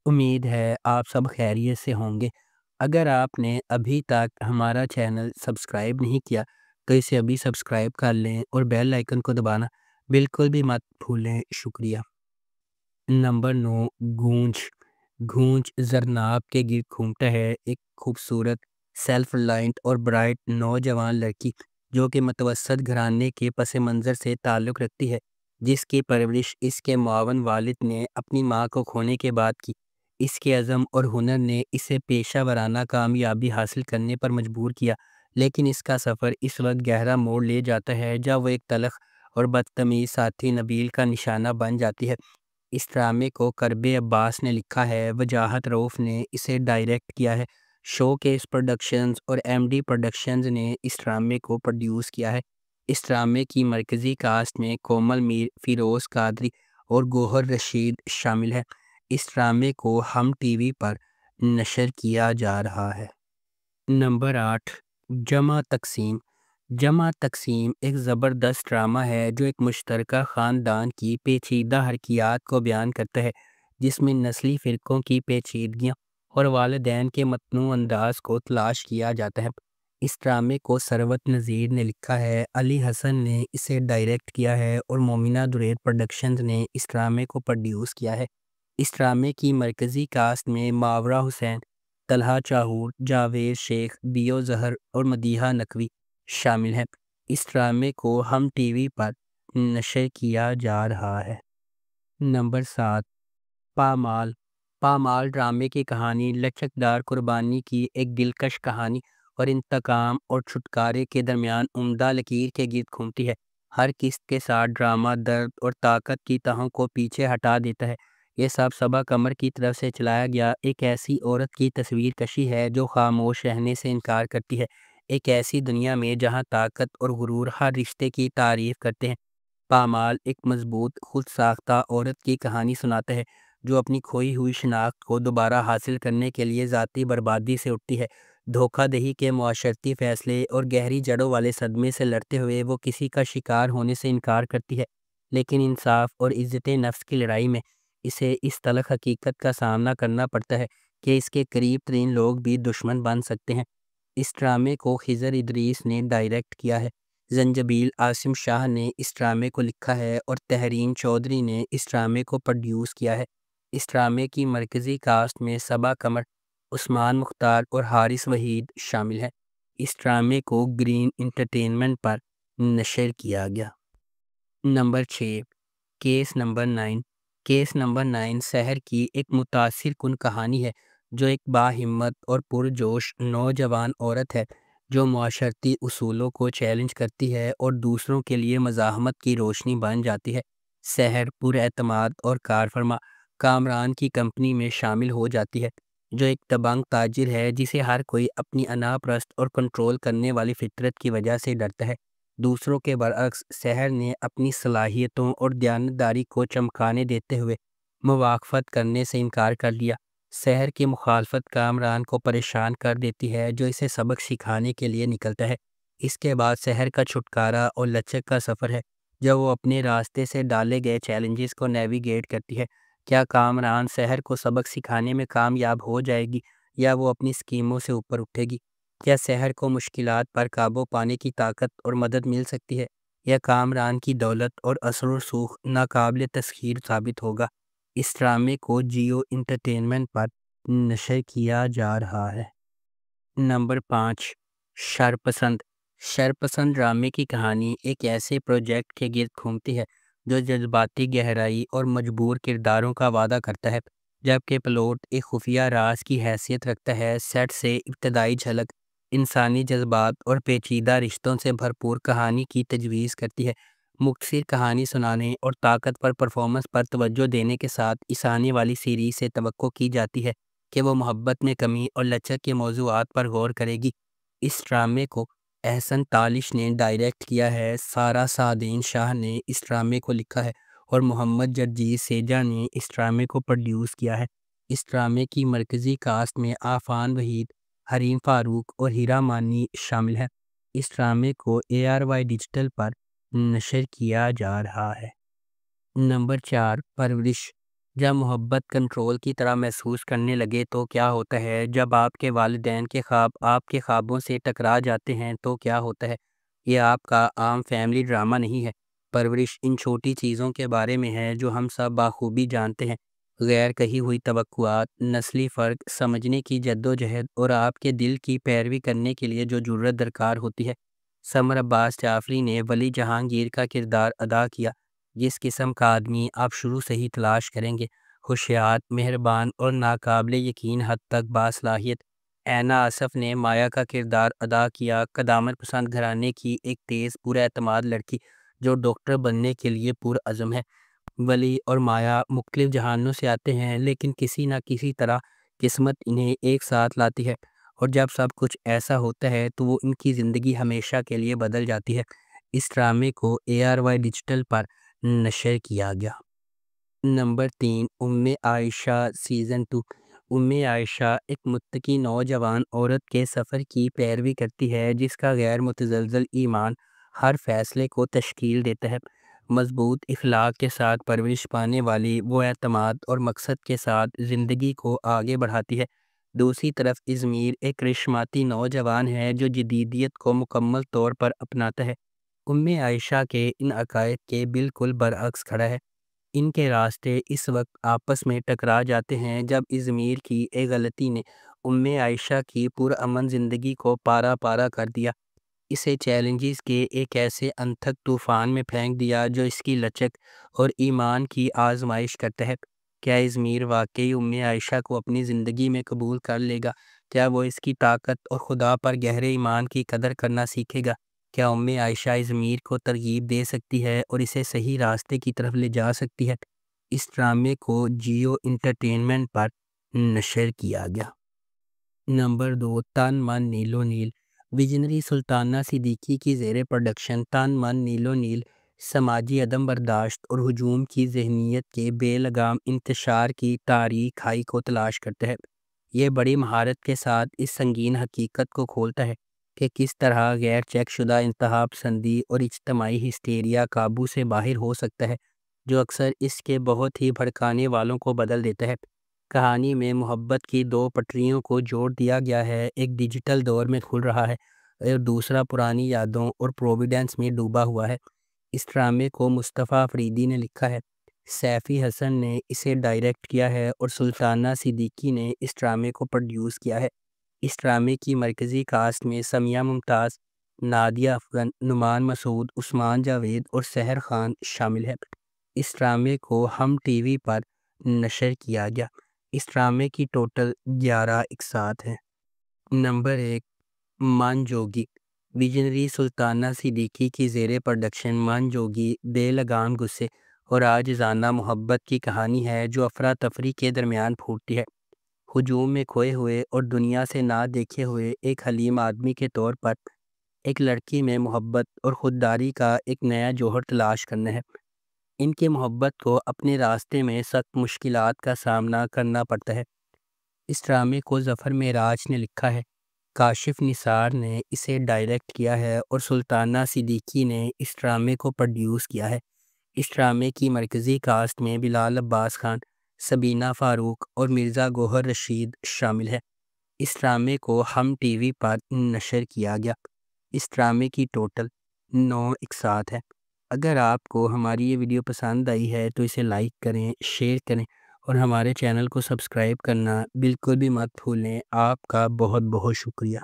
امید ہے آپ سب خیریت سے ہوں گے۔ اگر آپ نے ابھی تک ہمارا چینل سبسکرائب نہیں کیا تو اسے ابھی سبسکرائب کر لیں اور بیل آئیکن کو دبانا بالکل بھی مت بھولیں۔ شکریہ۔ نمبر 9، گونج۔ گونج زرناب کے گرد گھومتا ہے، ایک خوبصورت، سیلف ریلائنٹ اور برائٹ نوجوان لڑکی جو کہ متوسط گھرانے کے پس منظر سے تعلق رکھتی ہے، جس کی پرورش اس کے معاون والد نے اپنی ماں کو کھونے کے بعد کی۔ اس کے عزم اور ہنر نے اسے پیشہ ورانہ کامیابی حاصل کرنے پر مجبور کیا، لیکن اس کا سفر اس وقت گہرا موڑ لے جاتا ہے جب وہ ایک تلخ اور بدتمیز ساتھی نبیل کا نشانہ بن جاتی ہے۔ اس ڈرامے کو کرب عباس نے لکھا ہے، وجاہت رؤف نے اسے ڈائریکٹ کیا ہے، شو کیس پروڈکشنز اور ایم ڈی پروڈکشنز نے اس ڈرامے کو پروڈیوس کیا ہے۔ اس ڈرامے کی مرکزی کاسٹ میں کومل میر، فیروز قادری اور گوہر رشید شامل ہیں۔ اس ڈرامے کو ہم ٹی وی پر نشر کیا جا رہا ہے۔ نمبر 8، جمع تقسیم۔ جمع تقسیم ایک زبردست ڈرامہ ہے جو ایک مشترکہ خاندان کی پیچیدہ حرکیات کو بیان کرتا ہے، جس میں نسلی فرقوں کی پیچیدگیاں اور والدین کے متنوع انداز کو تلاش کیا جاتا ہے۔ اس ڈرامے کو ثروت نذیر نے لکھا ہے، علی حسن نے اسے ڈائریکٹ کیا ہے اور مومنہ درید پروڈکشنز نے اس ڈرامے کو پروڈیوس کیا ہے۔ اس ڈرامے کی مرکزی کاسٹ میں ماورا حسین، طلحہ چاہور، جاوید شیخ، دیو ظہر اور مدیحہ نقوی شامل ہیں۔ اس ڈرامے کو ہم ٹی وی پر نشر کیا جا رہا ہے۔ نمبر 7، پامال۔ پامال ڈرامے کی کہانی لچکدار قربانی کی ایک دلکش کہانی اور انتقام اور چھٹکارے کے درمیان عمدہ لکیر کے گرد گھومتی ہے۔ ہر قسط کے ساتھ ڈرامہ درد اور طاقت کی تہوں کو پیچھے ہٹا دیتا ہے۔ یہ سب صبا قمر کی طرف سے چلایا گیا ایک ایسی عورت کی تصویر کشی ہے جو خاموش رہنے سے انکار کرتی ہے، ایک ایسی دنیا میں جہاں طاقت اور غرور ہر رشتے کی تعریف کرتے ہیں۔ پامال ایک مضبوط، خود ساختہ عورت کی کہانی سناتا ہے جو اپنی کھوئی ہوئی شناخت کو دوبارہ حاصل کرنے کے لیے ذاتی بربادی سے اٹھتی ہے۔ دھوکہ دہی کے معاشرتی فیصلے اور گہری جڑوں والے صدمے سے لڑتے ہوئے وہ کسی کا شکار ہونے سے انکار کرتی ہے، لیکن انصاف اور عزت نفس کی لڑائی میں اسے اس تلخ حقیقت کا سامنا کرنا پڑتا ہے کہ اس کے قریب ترین لوگ بھی دشمن بن سکتے ہیں۔ اس ڈرامے کو خضر ادریس نے ڈائریکٹ کیا ہے، زنجبیل عاصم شاہ نے اس ڈرامے کو لکھا ہے اور تحرین چودھری نے اس ڈرامے کو پروڈیوس کیا ہے۔ اس ڈرامے کی مرکزی کاسٹ میں صبا قمر، عثمان مختار اور حارث وحید شامل ہیں۔ اس ڈرامے کو گرین انٹرٹینمنٹ پر نشر کیا گیا۔ Number 6، case number 9۔ Case number 9 سحر کی ایک متاثر کن کہانی ہے جو ایک باہمت اور پرجوش نوجوان عورت ہے جو معاشرتی اصولوں کو چیلنج کرتی ہے اور دوسروں کے لیے مزاحمت کی روشنی بن جاتی ہے۔ سحر پر اعتماد اور کارفرما کامران کی کمپنی میں شامل ہو جاتی ہے، جو ایک دبنگ تاجر ہے جسے ہر کوئی اپنی انا پرست اور کنٹرول کرنے والی فطرت کی وجہ سے ڈرتا ہے۔ دوسروں کے برعکس سحر نے اپنی صلاحیتوں اور دیانتداری کو چمکانے دیتے ہوئے موافقت کرنے سے انکار کر لیا۔ سحر کی مخالفت کامران کو پریشان کر دیتی ہے جو اسے سبق سکھانے کے لیے نکلتا ہے۔ اس کے بعد سحر کا چھٹکارا اور لچک کا سفر ہے جب وہ اپنے راستے سے ڈالے گئے چیلنجز کو نیویگیٹ کرتی ہے۔ کیا کامران سحر کو سبق سکھانے میں کامیاب ہو جائے گی یا وہ اپنی اسکیموں سے اوپر اٹھے گی؟ کیا سحر کو مشکلات پر قابو پانے کی طاقت اور مدد مل سکتی ہے یا کامران کی دولت اور اثر و رسوخ ناقابل تسخیر ثابت ہوگا؟ اس ڈرامے کو جیو انٹرٹینمنٹ پر نشر کیا جا رہا ہے۔ نمبر 5، شرپسند۔ شرپسند ڈرامے کی کہانی ایک ایسے پروجیکٹ کے گرد گھومتی ہے جو جذباتی گہرائی اور مجبور کرداروں کا وعدہ کرتا ہے، جبکہ پلوٹ ایک خفیہ راز کی حیثیت رکھتا ہے۔ سیٹ سے ابتدائی جھلک انسانی جذبات اور پیچیدہ رشتوں سے بھرپور کہانی کی تجویز کرتی ہے۔ مختصر کہانی سنانے اور طاقت پر پرفارمنس پر توجہ دینے کے ساتھ اس آنے والی سیریز سے توقع کی جاتی ہے کہ وہ محبت میں کمی اور لچک کے موضوعات پر غور کرے گی۔ اس ڈرامے کو احسن تالش نے ڈائریکٹ کیا ہے، سارہ سعدین شاہ نے اس ڈرامے کو لکھا ہے اور محمد جرجیز سیجا نے اس ڈرامے کو پروڈیوس کیا ہے۔ اس ڈرامے کی مرکزی کاسٹ میں عافان وحید، حریم فاروق اور ہیرا مانی شامل ہیں۔ اس ڈرامے کو ARY ڈیجیٹل پر نشر کیا جا رہا ہے۔ نمبر 4، پرورش۔ جب محبت کنٹرول کی طرح محسوس کرنے لگے تو کیا ہوتا ہے؟ جب آپ کے والدین کے خواب آپ کے خوابوں سے ٹکرا جاتے ہیں تو کیا ہوتا ہے؟ یہ آپ کا عام فیملی ڈرامہ نہیں ہے۔ پرورش ان چھوٹی چیزوں کے بارے میں ہے جو ہم سب بخوبی جانتے ہیں: غیر کہی ہوئی توقعات، نسلی فرق سمجھنے کی جدوجہد، اور آپ کے دل کی پیروی کرنے کے لیے جو جرأت درکار ہوتی ہے۔ سمر عباس جعفری نے ولی جہانگیر کا کردار ادا کیا۔ جس قسم کا آدمی آپ شروع سے ہی تلاش کریں گے: ہوشیار، مہربان اور ناقابل یقین حد تک باصلاحیت۔ اینا آصف نے مایا کا کردار ادا کیا، قدامت پسند گھرانے کی ایک تیز پراعتماد لڑکی جو ڈاکٹر بننے کے لیے پرعزم ہے۔ ولی اور مایا مختلف جہانوں سے آتے ہیں، لیکن کسی نہ کسی طرح قسمت انہیں ایک ساتھ لاتی ہے، اور جب سب کچھ ایسا ہوتا ہے تو وہ ان کی زندگی ہمیشہ کے لیے بدل جاتی ہے۔ اس ڈرامے کو ARY ڈیجیٹل پر نشر کیا گیا۔ نمبر 3، عائشہ سیزن 2۔ عائشہ ایک متقی نوجوان عورت کے سفر کی پیروی کرتی ہے جس کا غیر متزلزل ایمان ہر فیصلے کو تشکیل دیتا ہے۔ مضبوط اخلاق کے ساتھ پرورش پانے والی وہ اعتماد اور مقصد کے ساتھ زندگی کو آگے بڑھاتی ہے۔ دوسری طرف ازمیر ایک کرشماتی نوجوان ہے جو جدیدیت کو مکمل طور پر اپناتا ہے۔ عائشہ کے ان عقائد کے بالکل برعکس کھڑا ہے۔ ان کے راستے اس وقت آپس میں ٹکرا جاتے ہیں جب ازمیر کی ایک غلطی نے عائشہ کی پرامن زندگی کو پارا پارا کر دیا، اسے چیلنجز کے ایک ایسے انتھک طوفان میں پھینک دیا جو اس کی لچک اور ایمان کی آزمائش کرتا ہے۔ کیا ازمیر واقعی عائشہ کو اپنی زندگی میں قبول کر لے گا؟ کیا وہ اس کی طاقت اور خدا پر گہرے ایمان کی قدر کرنا سیکھے گا؟ کیا عائشہ ازمیر کو ترغیب دے سکتی ہے اور اسے صحیح راستے کی طرف لے جا سکتی ہے؟ اس ڈرامے کو جیو انٹرٹینمنٹ پر نشر کیا گیا۔ نمبر 2، تن من نیلو نیل۔ ویژنری سلطانہ صدیقی کی زیر پروڈکشن تن من نیلو نیل سماجی عدم برداشت اور ہجوم کی ذہنیت کے بے لگام انتشار کی تاریک کھائی کو تلاش کرتا ہے۔ یہ بڑی مہارت کے ساتھ اس سنگین حقیقت کو کھولتا ہے کہ کس طرح غیر چیک شدہ انتہا پسندی اور اجتماعی ہسٹیریا قابو سے باہر ہو سکتا ہے، جو اکثر اس کے بہت ہی بھڑکانے والوں کو بدل دیتا ہے۔ کہانی میں محبت کی دو پٹریوں کو جوڑ دیا گیا ہے، ایک ڈیجیٹل دور میں کھل رہا ہے اور دوسرا پرانی یادوں اور پروویڈنس میں ڈوبا ہوا ہے۔ اس ڈرامے کو مصطفیٰ فریدی نے لکھا ہے، سیفی حسن نے اسے ڈائریکٹ کیا ہے اور سلطانہ صدیقی نے اس ڈرامے کو پروڈیوس کیا ہے۔ اس ڈرامے کی مرکزی کاسٹ میں سمیہ ممتاز، نادیہ افغن، نعمان مسعود، عثمان جاوید اور سحر خان شامل ہیں۔ اس ڈرامے کو ہم ٹی وی پر نشر کیا گیا۔ اس ڈرامے کی ٹوٹل 11 اقساط ہیں۔ نمبر 1، من جوگی۔ ویژنری سلطانہ صدیقی کی زیر پروڈکشن من جوگی بے لگام غصے اور عاجزانہ محبت کی کہانی ہے جو افراتفری کے درمیان پھوٹتی ہے۔ ہجوم میں کھوئے ہوئے اور دنیا سے نہ دیکھے ہوئے ایک حلیم آدمی کے طور پر ایک لڑکی میں محبت اور خودداری کا ایک نیا جوہر تلاش کرنا ہے۔ ان کی محبت کو اپنے راستے میں سخت مشکلات کا سامنا کرنا پڑتا ہے۔ اس ڈرامے کو ظفر معراج نے لکھا ہے، کاشف نثار نے اسے ڈائریکٹ کیا ہے اور سلطانہ صدیقی نے اس ڈرامے کو پروڈیوس کیا ہے۔ اس ڈرامے کی مرکزی کاسٹ میں بلال عباس خان، سبینہ فاروق اور مرزا گوہر رشید شامل ہیں۔ اس ڈرامے کو ہم ٹی وی پر نشر کیا گیا۔ اس ڈرامے کی ٹوٹل 9 اقساط ہے۔ اگر آپ کو ہماری یہ ویڈیو پسند آئی ہے تو اسے لائک کریں، شیئر کریں اور ہمارے چینل کو سبسکرائب کرنا بالکل بھی مت بھولیں۔ آپ کا بہت بہت شکریہ۔